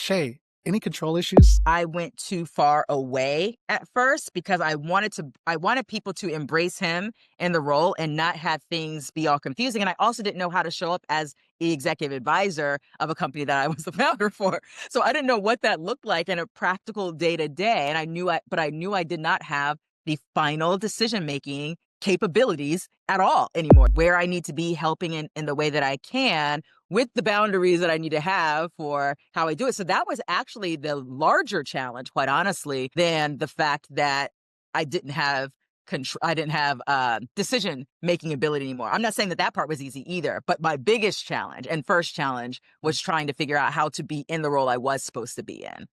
Shae, any control issues? I went too far away at first because I wanted people to embrace him in the role and not have things be all confusing. And I also didn't know how to show up as the executive advisor of a company that I was the founder for. So I didn't know what that looked like in a practical day to day. And I knew I did not have the final decision-making capabilities at all anymore, where I need to be helping in the way that I can with the boundaries that I need to have for how I do it. So that was actually the larger challenge, quite honestly, than the fact that I didn't have control. I didn't have decision-making ability anymore. I'm not saying that part was easy either, but my biggest challenge and first challenge was trying to figure out how to be in the role I was supposed to be in.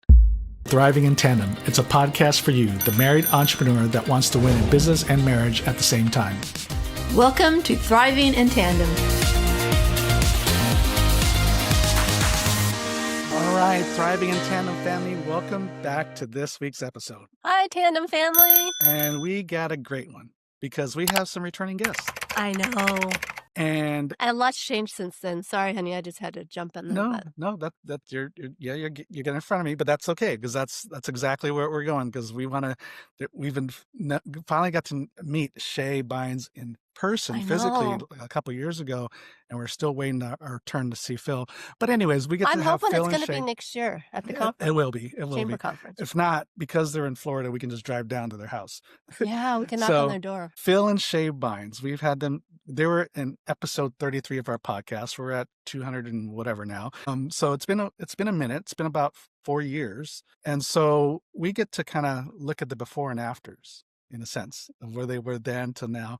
Thriving in Tandem. It's a podcast for you, the married entrepreneur that wants to win in business and marriage at the same time. Welcome to Thriving in Tandem. All right, Thriving in Tandem family, welcome back to this week's episode. Hi, Tandem family. And we got a great one because we have some returning guests. I know. And a lot's changed since then. Sorry, honey, I just had to jump in there. No, that you're getting in front of me, but that's okay because that's exactly where we're going because we've finally got to meet Shay Bynes in person physically a couple years ago, and we're still waiting our turn to see Phil. But anyways, we get to have Phil and Shay. I'm hoping it's going to be next year at the conference. It will be. Chamber conference. If not, because they're in Florida, we can just drive down to their house. Yeah, we can knock on their door. Phil and Shay Bynes, we've had them. They were in episode 33 of our podcast. We're at 200 and whatever now. So it's been a minute. It's been about 4 years, and so we get to kind of look at the before and afters in a sense of where they were then to now.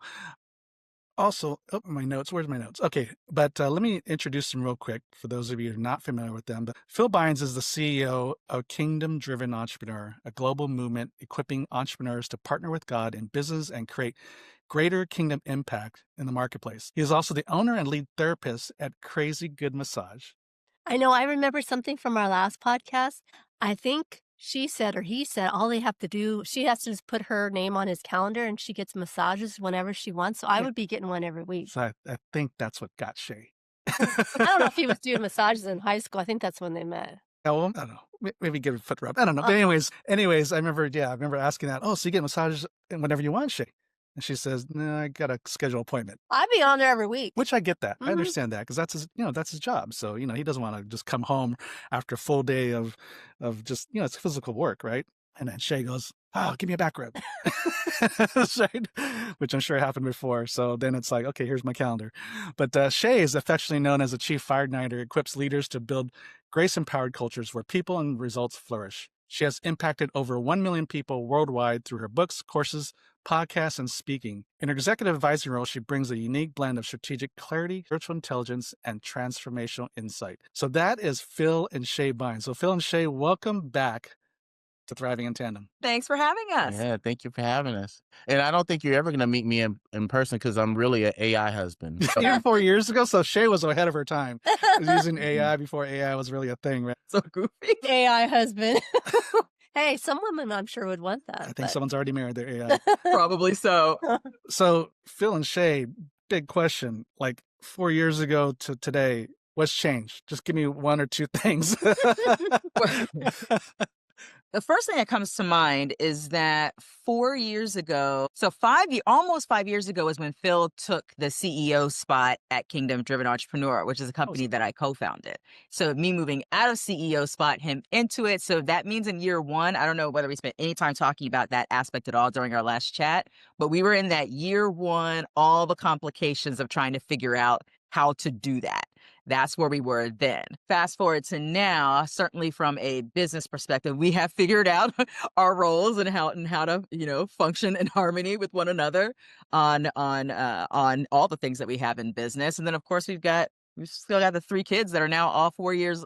Also, my notes. Where's my notes? Okay, but let me introduce them real quick for those of you who are not familiar with them. But Phil Bynes is the CEO of Kingdom Driven Entrepreneur, a global movement equipping entrepreneurs to partner with God in business and create greater kingdom impact in the marketplace. He is also the owner and lead therapist at Crazy Good Massage. I know. I remember something from our last podcast. I think she said or he said all they have to do, she has to just put her name on his calendar and she gets massages whenever she wants. So I would be getting one every week. So I think that's what got Shay. I don't know if he was doing massages in high school. I think that's when they met. Oh, well, I don't know. Maybe give a foot rub. I don't know. But anyways, I remember asking that. Oh, so you get massages whenever you want, Shay? And she says, "No, I got a scheduled appointment." I'd be on there every week. Which I get that. I understand that because that's his job. So, he doesn't want to just come home after a full day of just, it's physical work, right? And then Shay goes, "Oh, give me a back rub." Right? Which I'm sure happened before. So then it's like, okay, here's my calendar. But Shay is affectionately known as a chief fire igniter, equips leaders to build grace-empowered cultures where people and results flourish. She has impacted over 1 million people worldwide through her books, courses, podcasts, and speaking. In her executive advisory role, she brings a unique blend of strategic clarity, spiritual intelligence, and transformational insight. So that is Phil and Shay Bynes. So Phil and Shay, welcome back to Thriving in Tandem. Thanks for having us. Yeah, thank you for having us. And I don't think you're ever going to meet me in person because I'm really an AI husband. Even 4 years ago, so Shay was ahead of her time. She was using AI before AI was really a thing, right? So goofy. AI husband. Hey, some women I'm sure would want that. I think someone's already married their AI. Probably so. So Phil and Shay, big question. Like 4 years ago to today, what's changed? Just give me one or two things. The first thing that comes to mind is that 4 years ago, almost 5 years ago is when Phil took the CEO spot at Kingdom Driven Entrepreneur, which is a company that I co-founded. So me moving out of CEO spot, him into it. So that means in year one, I don't know whether we spent any time talking about that aspect at all during our last chat, but we were in that year one, all the complications of trying to figure out how to do that. That's where we were then. Fast forward to now, certainly from a business perspective, we have figured out our roles and how to, function in harmony with one another on all the things that we have in business. And then of course we've still got the 3 kids that are now all 4 years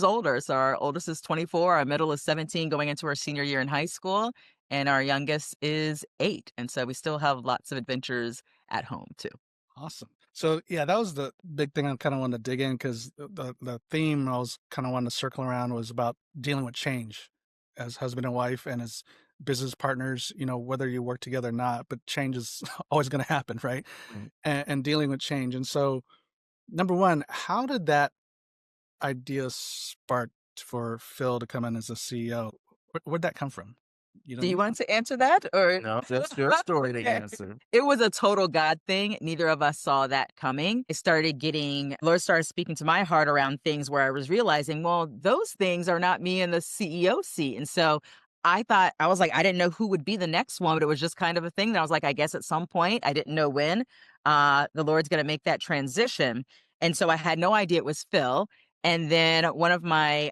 older. So our oldest is 24, our middle is 17 going into her senior year in high school, and our youngest is 8. And so we still have lots of adventures at home too. Awesome. So yeah, that was the big thing I kind of wanted to dig in because the theme I was kind of wanting to circle around was about dealing with change as husband and wife and as business partners, whether you work together or not, but change is always going to happen, right? And dealing with change. And so number one, how did that idea spark for Phil to come in as a CEO. Where'd that come from? Do you want to answer that, or No, that's your story to Okay. answer. It was a total God thing. Neither of us saw that coming. Lord started speaking to my heart around things where I was realizing, well, those things are not me in the CEO seat. And so I was like, I didn't know who would be the next one, but it was just kind of a thing that I was like, I guess at some point, I didn't know when, the Lord's going to make that transition. And so I had no idea it was Phil. And then one of my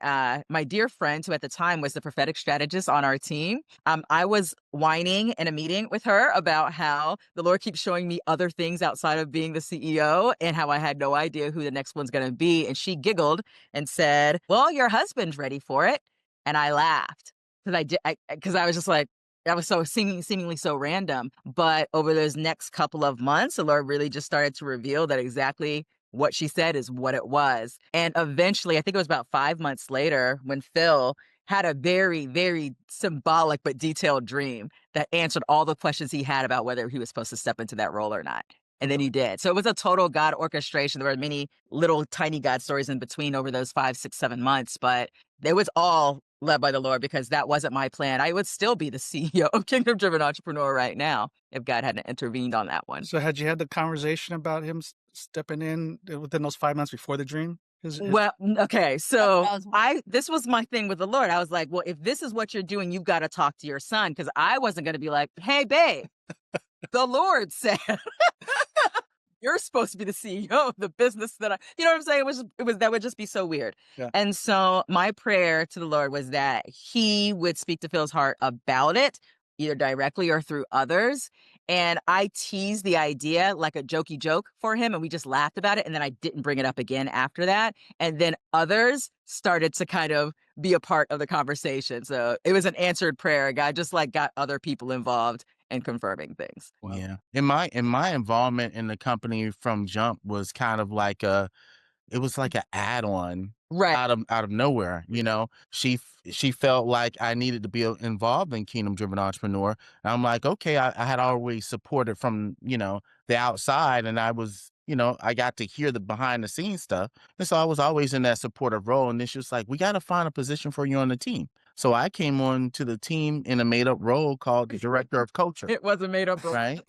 dear friends, who at the time was the prophetic strategist on our team, I was whining in a meeting with her about how the Lord keeps showing me other things outside of being the CEO and how I had no idea who the next one's going to be. And she giggled and said, well, your husband's ready for it. And I laughed because I was just like, that was so seemingly so random. But over those next couple of months, the Lord really just started to reveal that exactly what she said is what it was. And eventually, I think it was about 5 months later, when Phil had a very, very symbolic but detailed dream that answered all the questions he had about whether he was supposed to step into that role or not. And then he did. So it was a total God orchestration. There were many little tiny God stories in between over those 5, 6, 7 months, but it was all led by the Lord, because that wasn't my plan. I would still be the CEO of Kingdom Driven Entrepreneur right now if God hadn't intervened on that one. So had you had the conversation about him stepping in within those 5 months before the dream? Well, okay, so That's what I this was my thing with the Lord. I was like, well, if this is what you're doing, you've got to talk to your son, because I wasn't going to be like, hey, babe, the Lord said you're supposed to be the CEO of the business that you know what I'm saying? That would just be so weird. Yeah. And so my prayer to the Lord was that he would speak to Phil's heart about it, either directly or through others. And I teased the idea like a jokey joke for him, and we just laughed about it. And then I didn't bring it up again after that. And then others started to kind of be a part of the conversation. So it was an answered prayer. God just got other people involved and confirming things. Wow. Yeah. And my involvement in the company from jump was kind of like it was like an add-on Right. out of nowhere. She felt like I needed to be involved in Kingdom Driven Entrepreneur. And I'm like, okay, I had always supported from, the outside, and I was, I got to hear the behind the scenes stuff. And so I was always in that supportive role. And it's just like, we got to find a position for you on the team. So I came on to the team in a made up role called the director of culture. It was a made up role. Right.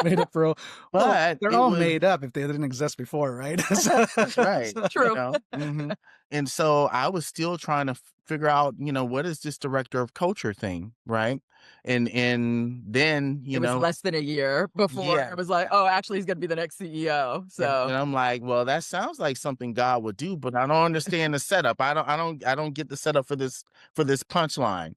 Made up role. But Well, they're it all was- made up if they didn't exist before, right? Right. True. Mhm. And so I was still trying to figure out, what is this director of culture thing, right? And then, It was less than a year before Yeah. it was like, oh, actually, he's going to be the next CEO. So and I'm like, well, that sounds like something God would do, but I don't understand the setup. I don't get the setup for this punchline.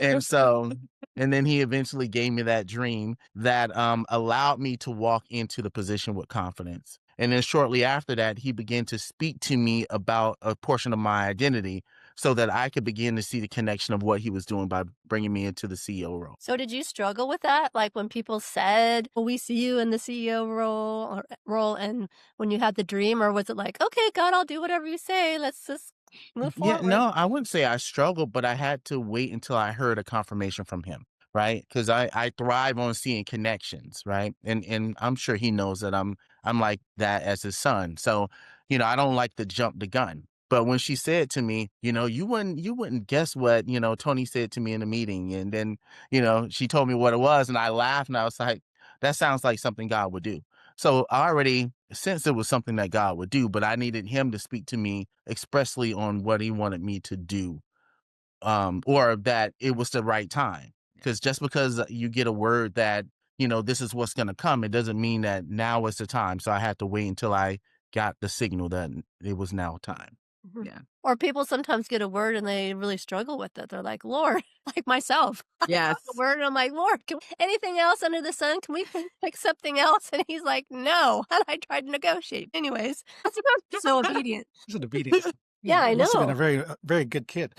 And so, and then he eventually gave me that dream that allowed me to walk into the position with confidence. And then shortly after that, he began to speak to me about a portion of my identity so that I could begin to see the connection of what he was doing by bringing me into the CEO role. So did you struggle with that? Like when people said, well, we see you in the CEO role and when you had the dream, or was it like, okay, God, I'll do whatever you say. Let's just move Yeah, forward. no, I wouldn't say I struggled, but I had to wait until I heard a confirmation from him, right? Because I thrive on seeing connections, right? And I'm sure he knows that I'm like that as his son. So, I don't like to jump the gun. But when she said to me, you wouldn't guess what, Tony said to me in the meeting. And then, she told me what it was, and I laughed, and I was like, that sounds like something God would do. So I already sensed it was something that God would do, but I needed him to speak to me expressly on what he wanted me to do, or that it was the right time. Because just because you get a word that, this is what's going to come, it doesn't mean that now is the time. So I had to wait until I got the signal that it was now time. Mhm. Yeah. Or people sometimes get a word and they really struggle with it. They're like, Lord, like myself. I Yes. got the word and I'm like, Lord, anything else under the sun? Can we pick something else? And he's like, no. And I tried to negotiate. Anyways, so obedient. He's an obedient. Yeah, I Must have been a know. very, very good kid.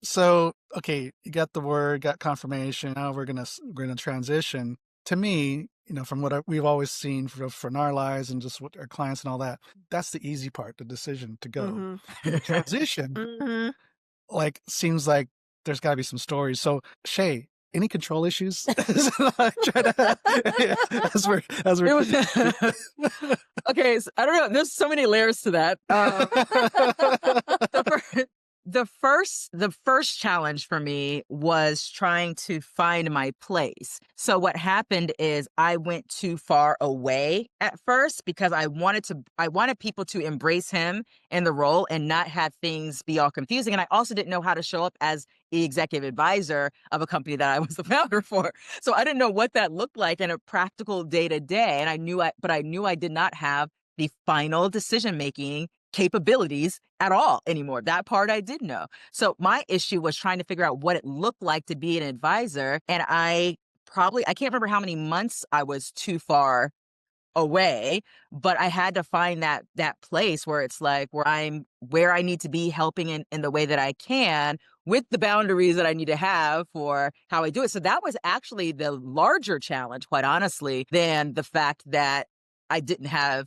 So, okay, you got the word, got confirmation. Now we're gonna transition. To me, from what we've always seen from our lives and just what our clients and all that, that's the easy part, the decision to go. Mhm. The transition, Mhm. seems like there's got to be some stories. So, Shae, any control issues? as we're It was okay. So I don't know. There's so many layers to that. the first challenge for me was trying to find my place. So what happened is I went too far away at first because I wanted people to embrace him in the role and not have things be all confusing. And I also didn't know how to show up as the executive advisor of a company that I was the founder for. So I didn't know what that looked like in a practical day to day. And I knew I did not have the final decision making capabilities at all anymore. That part I did know. So my issue was trying to figure out what it looked like to be an advisor. And I can't remember how many months I was too far away, but I had to find that place where it's like where I need to be helping in the way that I can with the boundaries that I need to have for how I do it. So that was actually the larger challenge, quite honestly, than the fact that I didn't have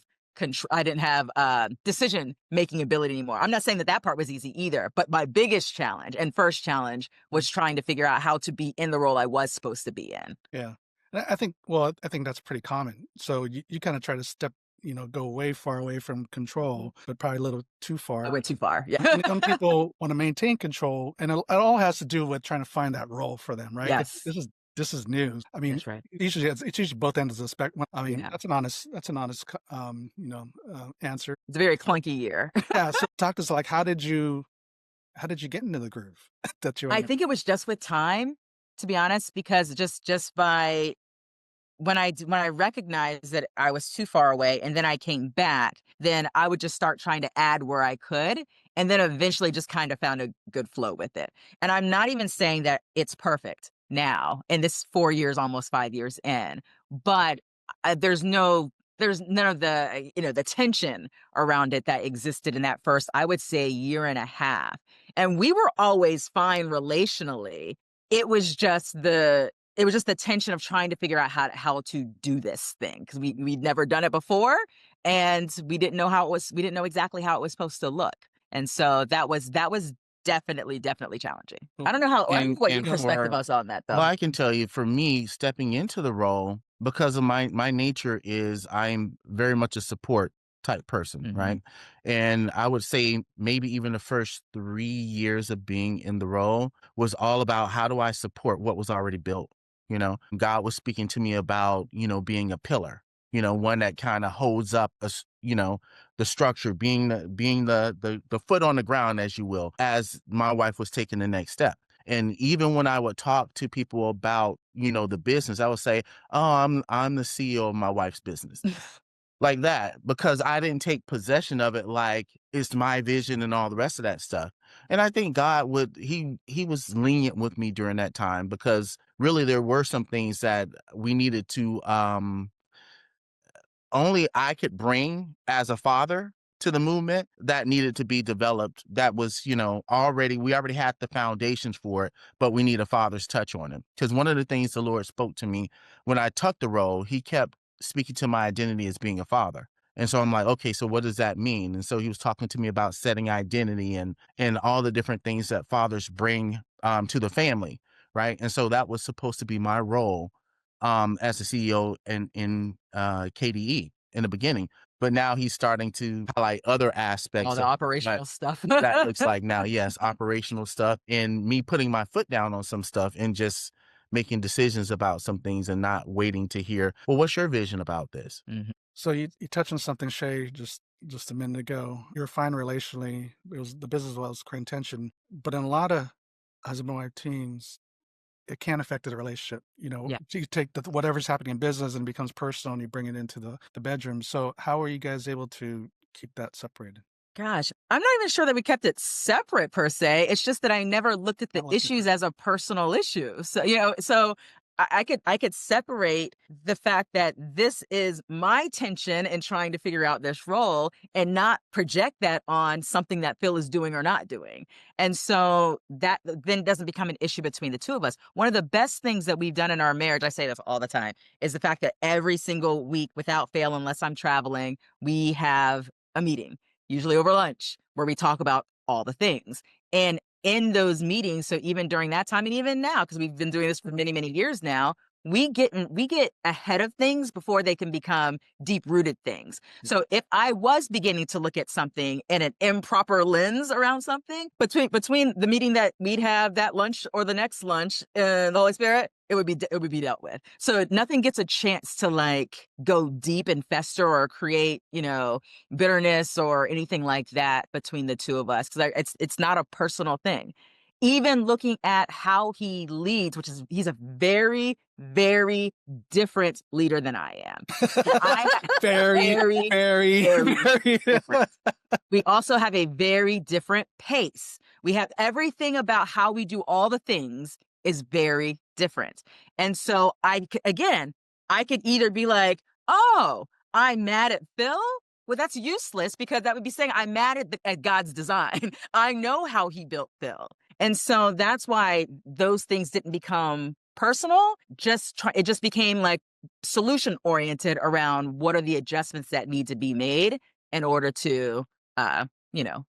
decision making ability anymore. I'm not saying that part was easy either, but my biggest challenge and first challenge was trying to figure out how to be in the role I was supposed to be in. Yeah. I think that's pretty common. So you kind of try to go far away from control, but probably a little too I far. went too far. Yeah. And some people want to maintain control, and it all has to do with trying to find that role for them, right? Yes. This is news. I mean, That's right. usually it's usually both ends of the spectrum. I mean, Yeah. that's an honest answer. It's a very clunky year. Yeah. So talk to us, like, how did you get into the groove that you're I in? think it was just with time, to be honest, because just by when I recognized that I was too far away and then I came back, then I would just start trying to add where I could, and then eventually just kind of found a good flow with it. And I'm not even saying that it's perfect now, in this 4 years, almost 5 years in, but there's none of the the tension around it that existed in that first, I would say, year and a half. And we were always fine relationally. It was just the tension of trying to figure out how to do this thing, because we'd never done it before, and we didn't know exactly how it was supposed to look. And so that was definitely challenging. I don't know what your And perspective for was on that, Well, though. I can tell you, for me, stepping into the role, because of my nature is I'm very much a support type person, Mhm. right? And I would say maybe even the first 3 years of being in the role was all about how do I support what was already built? God was speaking to me about, being a pillar, one that kind of holds up the structure, being the foot on the ground, as you will, as my wife was taking the next step. And even when I would talk to people about, the business, I would say, "Oh, I'm the CEO of my wife's business." Like that, because I didn't take possession of it like it's my vision and all the rest of that stuff. And I think God he was lenient with me during that time, because really there were some things that we needed to only I could bring as a father to the movement that needed to be developed. That was, we already had the foundations for it, but we need a father's touch on it. Because one of the things the Lord spoke to me when I took the role, he kept speaking to my identity as being a father. And so I'm like, okay, so what does that mean? And so he was talking to me about setting identity and all the different things that fathers bring to the family, right? And so that was supposed to be my role as the CEO in KDE in the beginning. But now he's starting to highlight other All aspects the of operational stuff. that looks like now. Yes, operational stuff, and me putting my foot down on some stuff and just making decisions about some things and not waiting to hear, well, what's your vision about this? Mhm. So you touched on something, Shay, just a minute ago. You're fine relationally. It was the business was great intention, but in a lot of husband and wife teams, it can affect the relationship. Yeah. You take whatever's happening in business and it becomes personal, and you bring it into the bedroom. So how are you guys able to keep that separated? Gosh, I'm not even sure that we kept it separate per se. It's just that I never looked at the That must be issues as a personal issue. So, I could separate the fact that this is my tension in trying to figure out this role and not project that on something that Phil is doing or not doing. And so that then doesn't become an issue between the two of us. One of the best things that we've done in our marriage, I say this all the time, is the fact that every single week, without fail, unless I'm traveling, we have a meeting, usually over lunch, where we talk about all the things. And in those meetings, so even during that time and even now, because we've been doing this for many, many years now, we get ahead of things before they can become deep-rooted things. So if I was beginning to look at something in an improper lens around something, between the meeting that we'd have that lunch or the next lunch, the Holy Spirit, it would be dealt with. So nothing gets a chance to like go deep and fester or create, bitterness or anything like that between the two of us, because it's not a personal thing. Even looking at how he leads, which is he's a very, very different leader than I am. Very, very, very different. We also have a very different pace. We have everything about how we do all the things is very different. And so I could either be like, oh, I'm mad at Phil. Well, that's useless, because that would be saying I'm mad at God's design. I know how he built Phil. And so that's why those things didn't become personal. It just became like solution oriented around what are the adjustments that need to be made in order to,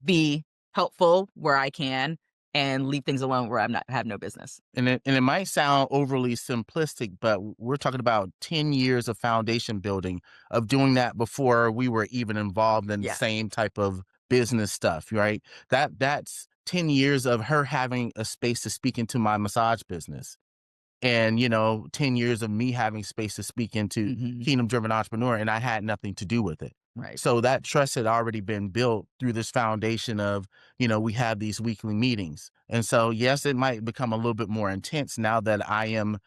be helpful where I can and leave things alone where have no business. And it might sound overly simplistic, but we're talking about 10 years of foundation building, of doing that before we were even involved in the same type of business stuff, right? That's 10 years of her having a space to speak into my massage business. And, 10 years of me having space to speak into Kingdom Driven Entrepreneur, and I had nothing to do with it. Right. So that trust had already been built through this foundation of, we have these weekly meetings. And so, yes, it might become a little bit more intense now that I am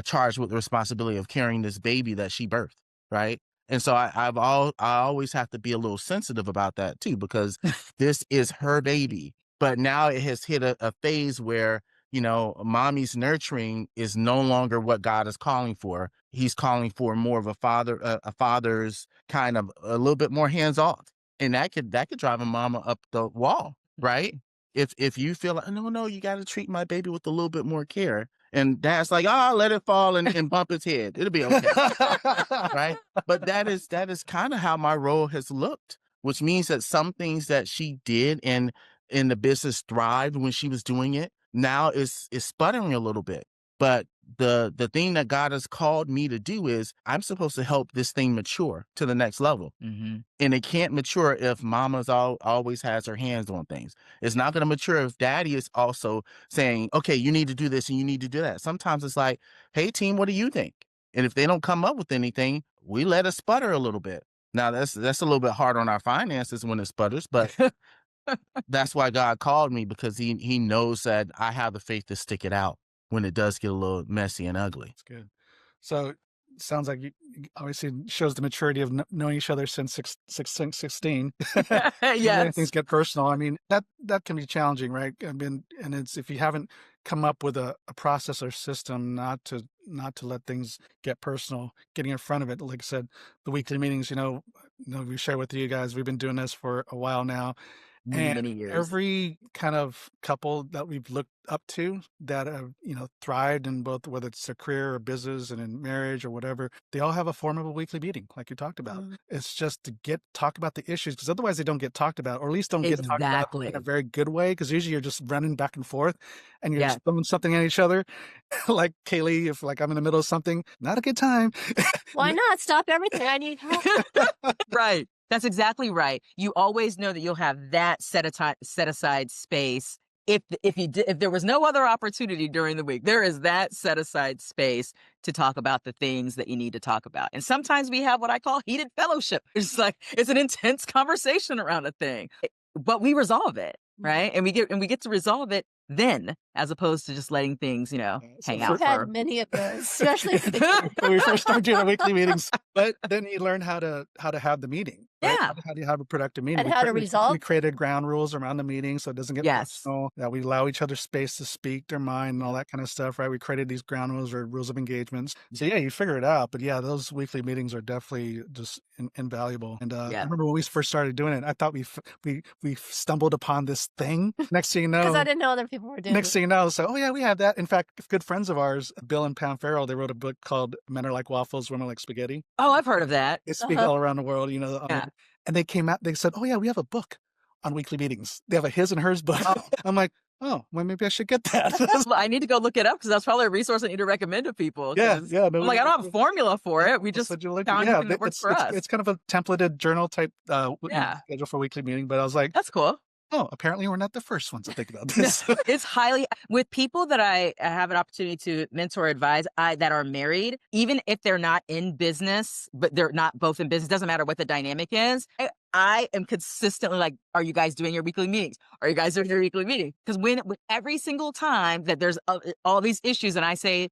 charged with the responsibility of carrying this baby that she birthed. Right. And so I always have to be a little sensitive about that too, because this is her baby. But now it has hit a phase where, mommy's nurturing is no longer what God is calling for. He's calling for more of a father's kind of a little bit more hands off. And that could drive a mama up the wall, right? If you feel like, no, you got to treat my baby with a little bit more care. And dad's like, let it fall and bump its head. It'll be okay. Right. But that is kind of how my role has looked, which means that some things that she did and in the business thrived when she was doing it, now is sputtering a little bit. But the thing that God has called me to do is I'm supposed to help this thing mature to the next level. And it can't mature if mama's always has her hands on things. It's not going to mature if daddy is also saying, okay, you need to do this and you need to do that. Sometimes it's like, hey, team, what do you think? And if they don't come up with anything, we let it sputter a little bit. Now, that's a little bit hard on our finances when it sputters, but that's why God called me, because he knows that I have the faith to stick it out when it does get a little messy and ugly. That's good. So sounds like you obviously shows the maturity of knowing each other since 16. Yes. Things get personal. I mean, that can be challenging, right? I mean, and it's if you haven't come up with a process or system not to let things get personal, getting in front of it. Like I said, the weekly meetings, we share with you guys, we've been doing this for a while now. Many years. Every kind of couple that we've looked up to that have, thrived in both, whether it's their career or business and in marriage or whatever, they all have a form of a weekly meeting, like you talked about. It's just to talk about the issues, because otherwise they don't get talked about, or at least don't get talked about in a very good way, because usually you're just running back and forth and you're just throwing something at each other. Like Kaylee, if like I'm in the middle of something, not a good time. Why not? Stop everything. I need help. Right. That's exactly right. You always know that you'll have that set aside space. If there was no other opportunity during the week, there is that set aside space to talk about the things that you need to talk about. And sometimes we have what I call heated fellowship. It's like it's an intense conversation around a thing, but we resolve it, right? And we get to resolve it then, as opposed to just letting things, hang out. I've had many of those, especially when we first started doing our weekly meetings. But then you learn how to have the meeting. Right? Yeah. How do you have a productive meeting? And how to resolve. We created ground rules around the meeting so it doesn't get personal. That we allow each other space to speak their mind and all that kind of stuff, right? We created these ground rules or rules of engagements. So yeah, you figure it out. But yeah, those weekly meetings are definitely just invaluable. And I remember when we first started doing it, I thought we stumbled upon this thing. Next thing you know, because I didn't know other people were doing it. Next thing you know, so we have that. In fact, good friends of ours, Bill and Pam Farrell, they wrote a book called Men Are Like Waffles, Women Are Like Spaghetti. Oh, I've heard of that. They speak all around the world, And they came out, they said, oh yeah, we have a book on weekly meetings. They have a his and hers book. I'm like, oh, well, maybe I should get that. Well, I need to go look it up because that's probably a resource I need to recommend to people. Yeah. No, I'm like, I don't have a formula for it. We that's just what you look. found Yeah, something that works for us. it's kind of a templated journal type Yeah. schedule for weekly meeting. But I was like, That's cool. oh, apparently we're not the first ones to think about No, this. it's highly with people that I have an opportunity to mentor, advise, that are married, even if they're not in business, but they're not both in business, doesn't matter what the dynamic is. I am consistently like, are you guys doing your weekly meetings? Are you guys doing your weekly meeting? Because when every single time that there's all these issues and I say,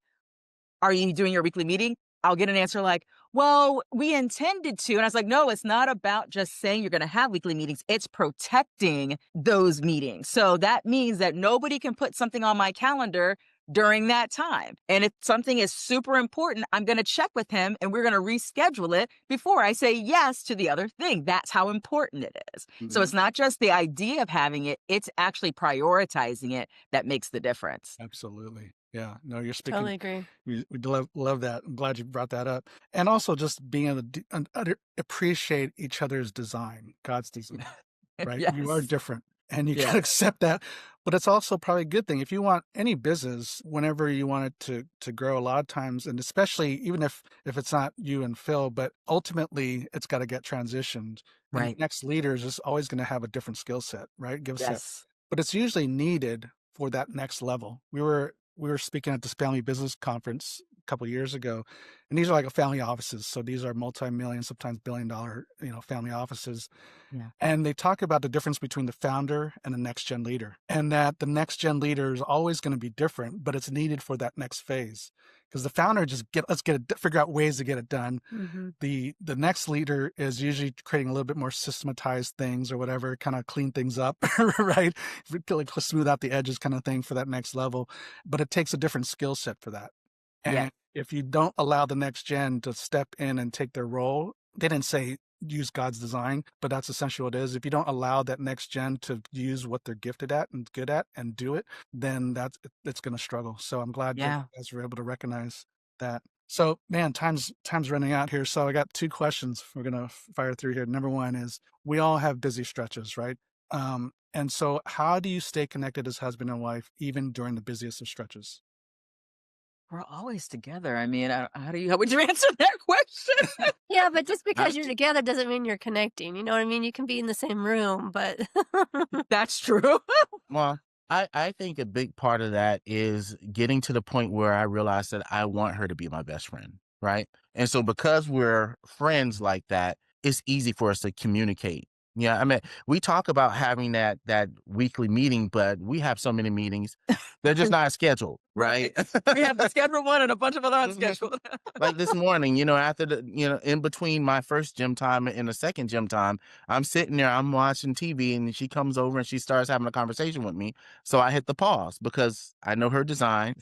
are you doing your weekly meeting? I'll get an answer like, well, we intended to. And I was like, no, it's not about just saying you're going to have weekly meetings. It's protecting those meetings. So that means that nobody can put something on my calendar during that time. And if something is super important, I'm going to check with him and we're going to reschedule it before I say yes to the other thing. That's how important it is. So it's not just the idea of having it, it's actually prioritizing it that makes the difference. Absolutely. Yeah. No, you're speaking. Totally agree. We love that. I'm glad you brought that up. And also just being able to appreciate each other's design, God's design, right? Yes. You are different and you Yes. can accept that. But it's also probably a good thing. If you want any business, whenever you want it to grow, a lot of times, and especially even if it's not you and Phil, but ultimately it's got to get transitioned. And Right. the next leader is just always going to have a different skill set, right? Yes. But it's usually needed for that next level. We were speaking at this family business conference a couple of years ago, and these are like family offices. So these are multi-million, sometimes billion-dollar, family offices. Yeah. And they talk about the difference between the founder and the next gen leader, and that the next gen leader is always going to be different, but it's needed for that next phase. Because the founder just figure out ways to get it done. Mm-hmm. The next leader is usually creating a little bit more systematized things or whatever, kind of clean things up, right? Like smooth out the edges kind of thing for that next level. But it takes a different skill set for that. And Yeah. if you don't allow the next gen to step in and take their role, they didn't say use God's design, but that's essentially what it is. If you don't allow that next gen to use what they're gifted at and good at and do it, then it's going to struggle. So I'm glad you guys were able to recognize that. So man, time's running out here. So I got 2 questions we're going to fire through here. Number one is, we all have busy stretches, right? And so how do you stay connected as husband and wife, even during the busiest of stretches? We're always together. I mean, how would you answer that question? Yeah, but just because you're together doesn't mean you're connecting. You know what I mean? You can be in the same room, but That's true. Well, I think a big part of that is getting to the point where I realize that I want her to be my best friend, right? And so because we're friends like that, it's easy for us to communicate. Yeah, I mean, we talk about having that weekly meeting, but we have so many meetings. They're just not scheduled, right? We have the scheduled one and a bunch of other unscheduled. Like this morning, after in between my first gym time and the second gym time, I'm sitting there, I'm watching TV, and she comes over and she starts having a conversation with me. So I hit the pause because I know her design.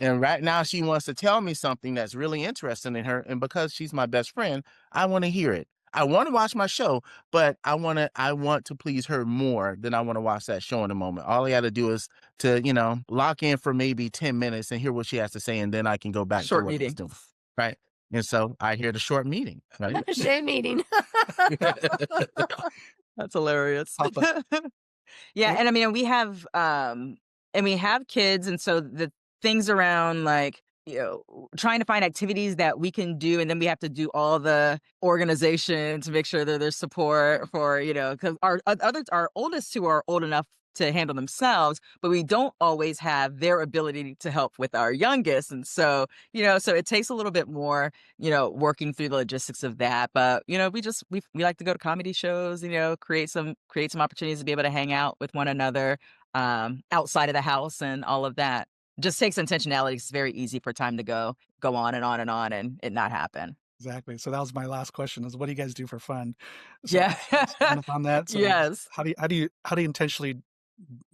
And right now she wants to tell me something that's really interesting in her. And because she's my best friend, I want to hear it. I want to watch my show, but I want to please her more than I want to watch that show in a moment. All I got to do is to, lock in for maybe 10 minutes and hear what she has to say. And then I can go back Short to what I was meeting. doing. Right. And so I hear the short meeting. Right? Shae meeting. That's hilarious. Yeah. And I mean, we have kids. And so the things around like, trying to find activities that we can do. And then we have to do all the organization to make sure that there's support for, because our oldest 2 are old enough to handle themselves, but we don't always have their ability to help with our youngest. And so, so it takes a little bit more, working through the logistics of that. But, we like to go to comedy shows, create some opportunities to be able to hang out with one another outside of the house and all of that. Just takes intentionality. It's very easy for time to go on and on and on and it not happen. Exactly. So that was my last question: is what do you guys do for fun? So Yeah. on that. So Yes. How do you intentionally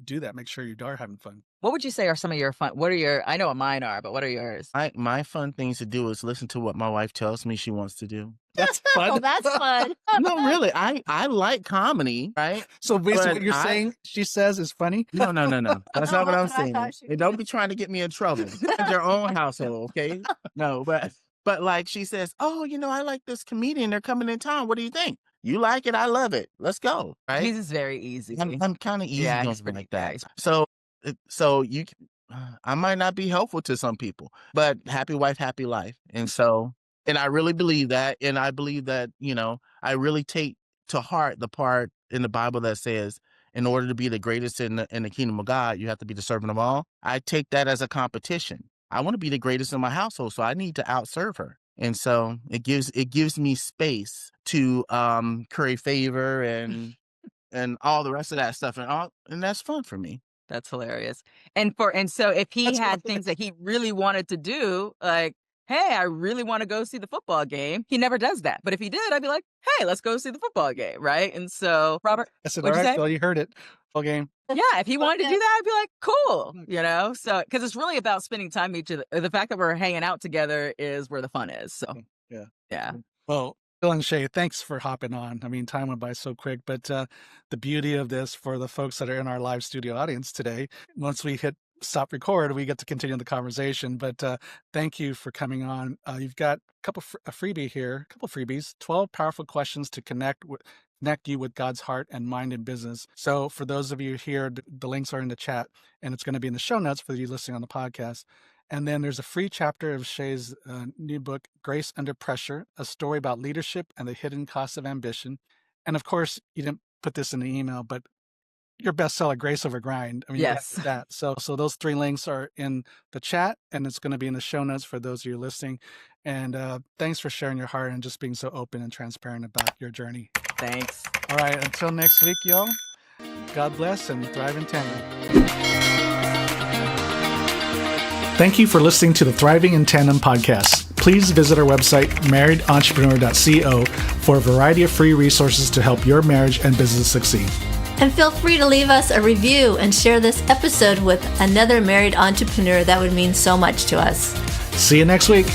do that? Make sure you are having fun. What would you say are some of your fun? I know what mine are, but what are yours? My fun things to do is listen to what my wife tells me she wants to do. That's fun. Oh, that's fun. No, really. I like comedy, right? So basically But what you're saying she says is funny? No. That's not what I'm That's what I saying. thought she And don't be trying to get me in trouble. It's your own household, okay? No, but But like she says, oh, I like this comedian. They're coming in town. What do you think? You like it? I love it. Let's go. Right? He's just very easy. I'm kind of easy Yeah, on he's him pretty- like yeah, that. he's- So I might not be helpful to some people, but happy wife, happy life. And I really believe that. And I believe that, I really take to heart the part in the Bible that says, in order to be the greatest in the kingdom of God, you have to be the servant of all. I take that as a competition. I want to be the greatest in my household, so I need to outserve her. And so it gives me space to curry favor and all the rest of that stuff, and that's fun for me. That's hilarious. And so if he had things that he really wanted to do, like, hey, I really want to go see the football game, he never does that. But if he did, I'd be like, hey, let's go see the football game, right? And so, Robert, I said, what'd all you right, say? Phil, you heard it. Full game. Yeah, if he wanted to do that, I'd be like, cool, So, because it's really about spending time with each other. The fact that we're hanging out together is where the fun is. So, yeah. Well, Phil and Shae, thanks for hopping on. I mean, time went by so quick, but the beauty of this for the folks that are in our live studio audience today, once we hit stop record, we get to continue the conversation. But thank you for coming on. You've got a freebie here, a couple freebies, 12 powerful questions to connect you with God's heart and mind in business. So for those of you here, the links are in the chat, and it's going to be in the show notes for you listening on the podcast. And then there's a free chapter of Shae's new book, Grace Under Pressure, a story about leadership and the hidden cost of ambition. And of course, you didn't put this in the email, but your bestseller, Grace Over Grind. I mean, Yes. that. So those 3 links are in the chat, and it's going to be in the show notes for those of you listening. And thanks for sharing your heart and just being so open and transparent about your journey. Thanks. All right. Until next week, y'all. God bless and thrive in tandem. Thank you for listening to the Thriving in Tandem podcast. Please visit our website, marriedentrepreneur.co, for a variety of free resources to help your marriage and business succeed. And feel free to leave us a review and share this episode with another married entrepreneur. That would mean so much to us. See you next week.